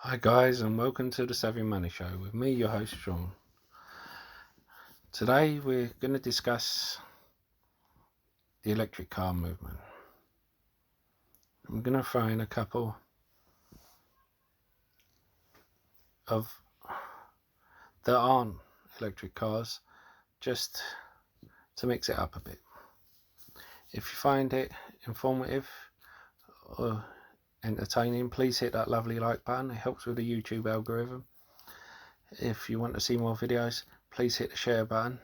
Hi guys, and welcome to the Savvy Money Show with me, your host Sean. Today we're going to discuss the electric car movement. I'm going to throw in a couple of that aren't electric cars just to mix it up a bit. If you find it informative or entertaining, please hit that lovely like button. It helps with the YouTube algorithm. If you want to see more videos, please hit the share button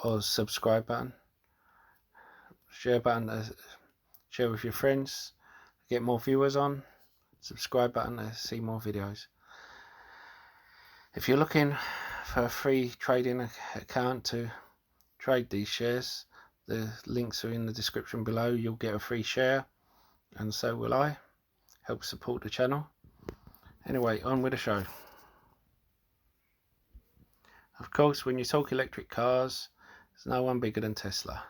or subscribe button. Share button share with your friends, get more viewers on. Subscribe button to see more videos. If you're looking for a free trading account to trade these shares, the links are in the description below. You'll get a free share, and so will I. Help support the channel. Anyway, on with the show. Of course, when you talk electric cars, there's no one bigger than Tesla.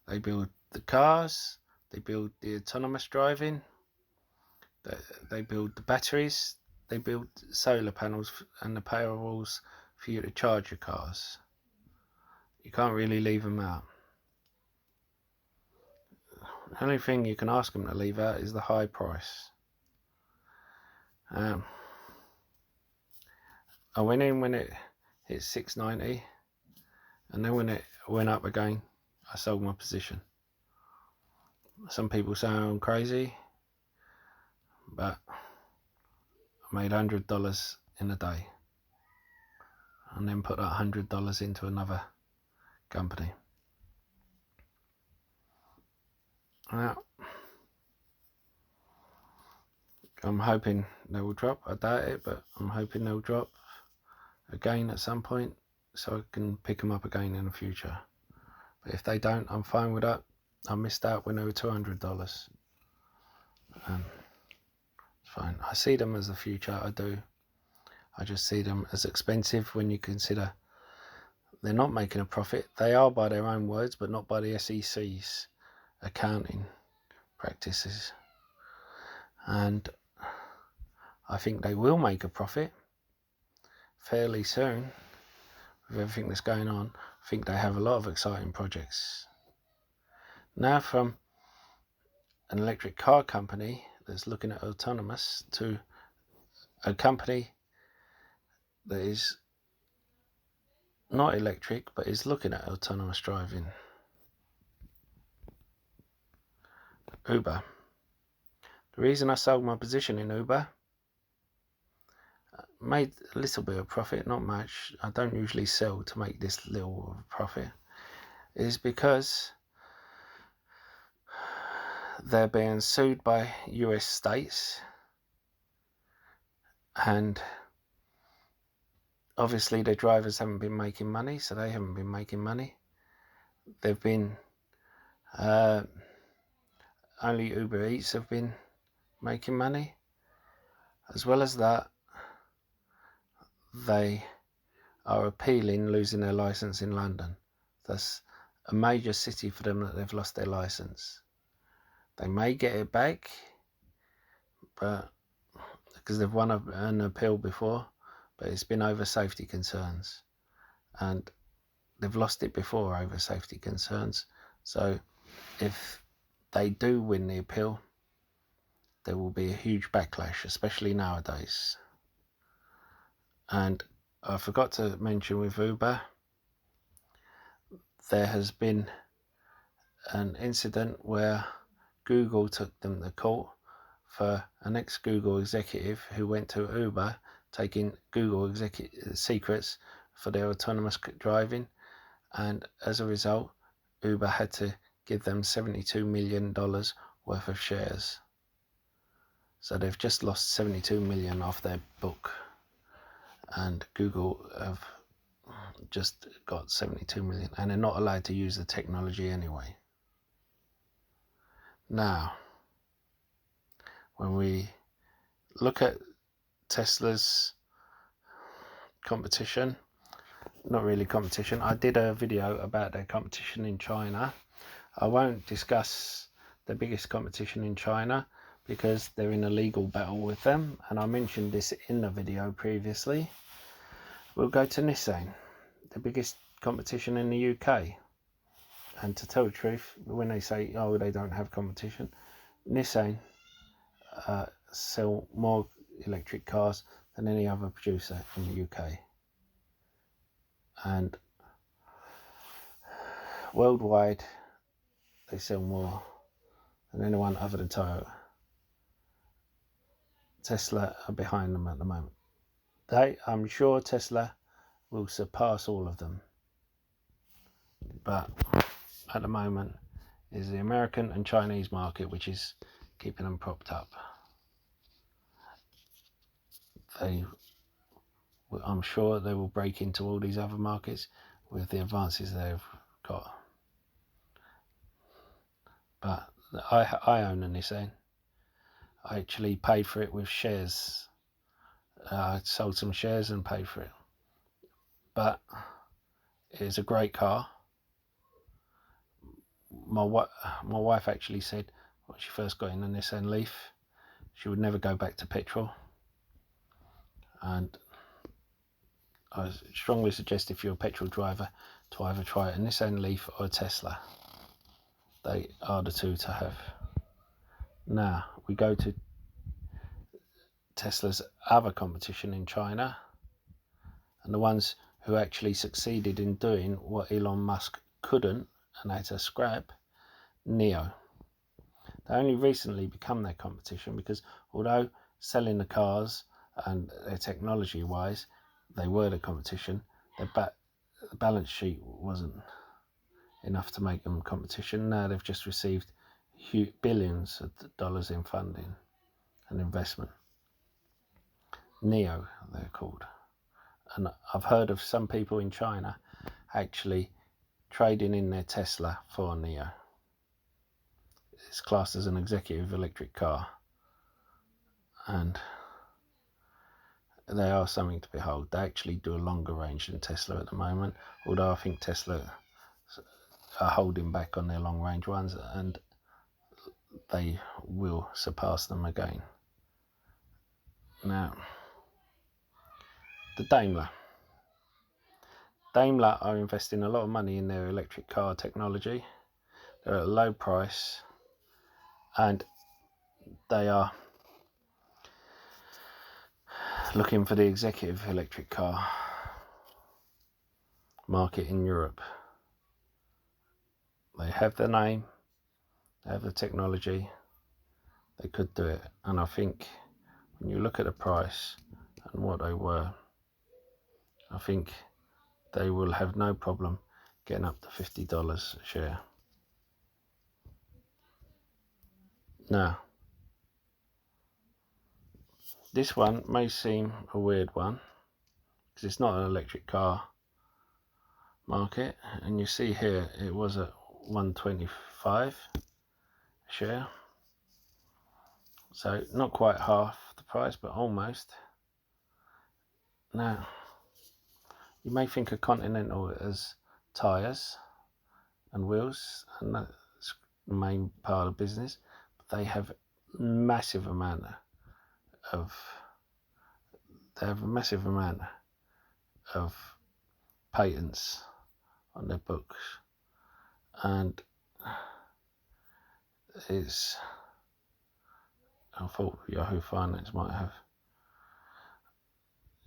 They build the cars, they build the autonomous driving, they build the batteries, they build solar panels and the power walls for you to charge your cars. You can't really leave them out. The only thing you can ask them to leave out is the high price. I went in when it hit $6.90, and then when it went up again, I sold my position. Some people say I'm crazy, but I made $100 in a day, and then put that $100 into another company. Now, I'm hoping they will drop. I doubt it, but I'm hoping they'll drop again at some point so I can pick them up again in the future. But if they don't, I'm fine with that. I missed out when they were $200. It's fine. I see them as the future. I do. I just see them as expensive when you consider they're not making a profit. They are by their own words, but not by the SEC's accounting practices. And I think they will make a profit fairly soon with everything that's going on. I think they have a lot of exciting projects. Now, from an electric car company that's looking at autonomous to a company that is not electric but is looking at autonomous driving. Uber. The reason I sold my position in Uber, made a little bit of profit, not much. I don't usually sell to make this little profit, is because they're being sued by US states, and obviously the drivers haven't been making money, so they haven't been making money. They've been only Uber Eats have been making money. As well as that, they are appealing losing their license in London. That's a major city for them that they've lost their license. They may get it back, but because they've won an appeal before, but it's been over safety concerns, and they've lost it before over safety concerns. So if they do win the appeal, there will be a huge backlash, especially nowadays. And I forgot to mention with Uber, there has been an incident where Google took them to court for an ex-Google executive who went to Uber taking Google secrets for their autonomous driving, and as a result Uber had to give them $72 million worth of shares. So they've just lost 72 million off their book, and Google have just got 72 million, and they're not allowed to use the technology anyway. Now, when we look at Tesla's competition, not really competition, I did a video about their competition in China. I won't discuss the biggest competition in China because they're in a legal battle with them, and I mentioned this in the video previously. We'll go to Nissan, the biggest competition in the UK. And to tell the truth, when they say, oh, they don't have competition, Nissan sell more electric cars than any other producer in the UK. And worldwide, they sell more than anyone other than Toyota. Tesla are behind them at the moment. I'm sure Tesla will surpass all of them. But at the moment is the American and Chinese market which is keeping them propped up. I'm sure they will break into all these other markets with the advances they've got. But I own a Nissan. I actually paid for it with shares. I sold some shares and paid for it. But it's a great car. My wife actually said when she first got in a Nissan Leaf, she would never go back to petrol. And I strongly suggest if you're a petrol driver to either try a Nissan Leaf or a Tesla. They are the two to have. Now we go to Tesla's other competition in China, and the ones who actually succeeded in doing what Elon Musk couldn't and had to scrap, NIO. They only recently become their competition because although selling the cars and their technology wise they were the competition, the balance sheet wasn't enough to make them competition. Now they've just received billions of dollars in funding and investment. NIO they're called. And I've heard of some people in China actually trading in their Tesla for NIO. It's classed as an executive electric car, and they are something to behold. They actually do a longer range than Tesla at the moment, although I think Tesla are holding back on their long range ones, and they will surpass them again. Now, the Daimler are investing a lot of money in their electric car technology. They're at a low price, and they are looking for the executive electric car market in Europe. They have the name, they have the technology, they could do it. And I think when you look at the price and what they were, I think they will have no problem getting up to $50 a share. Now, this one may seem a weird one because it's not an electric car market, and you see here it was at $125 a share, so not quite half the price but almost. Now you may think of Continental as tyres and wheels, and that's the main part of the business, but they have a massive amount of patents on their books, and it's, I thought Yahoo Finance might have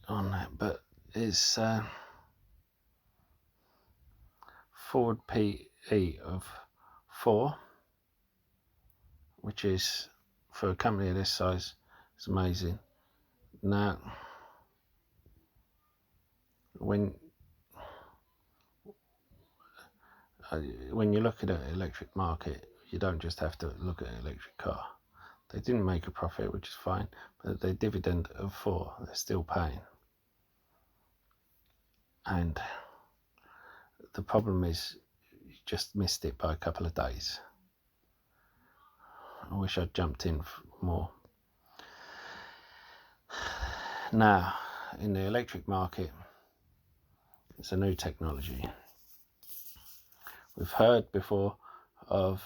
on that, but it's forward PE of 4, which is, for a company of this size, it's amazing. Now, when you look at an electric market, you don't just have to look at an electric car. They didn't make a profit, which is fine, but their dividend of 4, they're still paying. And the problem is, you just missed it by a couple of days. I wish I'd jumped in more. Now, in the electric market, it's a new technology. We've heard before of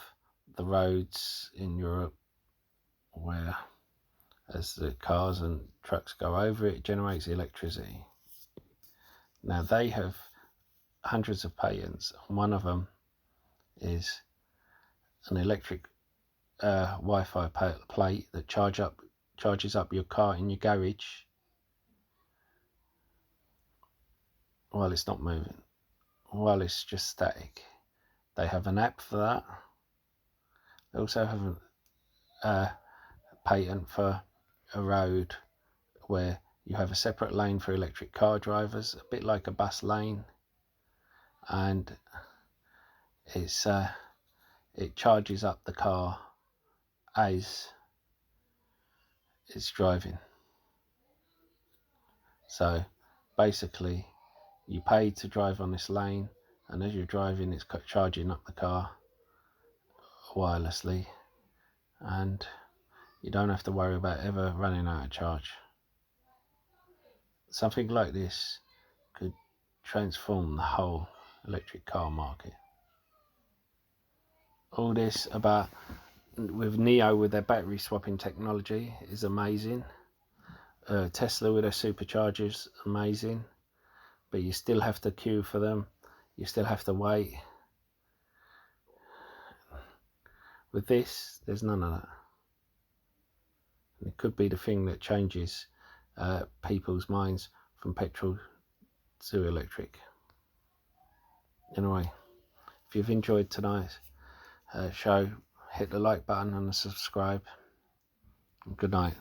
the roads in Europe where, as the cars and trucks go over it, it generates electricity. Now they have hundreds of patents, and one of them is an electric Wi-Fi plate that charges up your car in your garage while it's not moving, while it's just static. They have an app for that. They also have a patent for a road where you have a separate lane for electric car drivers, a bit like a bus lane, and it charges up the car as it's driving. So basically you pay to drive on this lane, and as you're driving it's charging up the car wirelessly, and you don't have to worry about ever running out of charge. Something like this could transform the whole electric car market. All this about with NIO with their battery swapping technology is amazing. Tesla with their superchargers, amazing, but you still have to queue for them, you still have to wait. With this, there's none of that. And it could be the thing that changes people's minds from petrol to electric. Anyway, if you've enjoyed tonight's show, hit the like button and subscribe. Good night.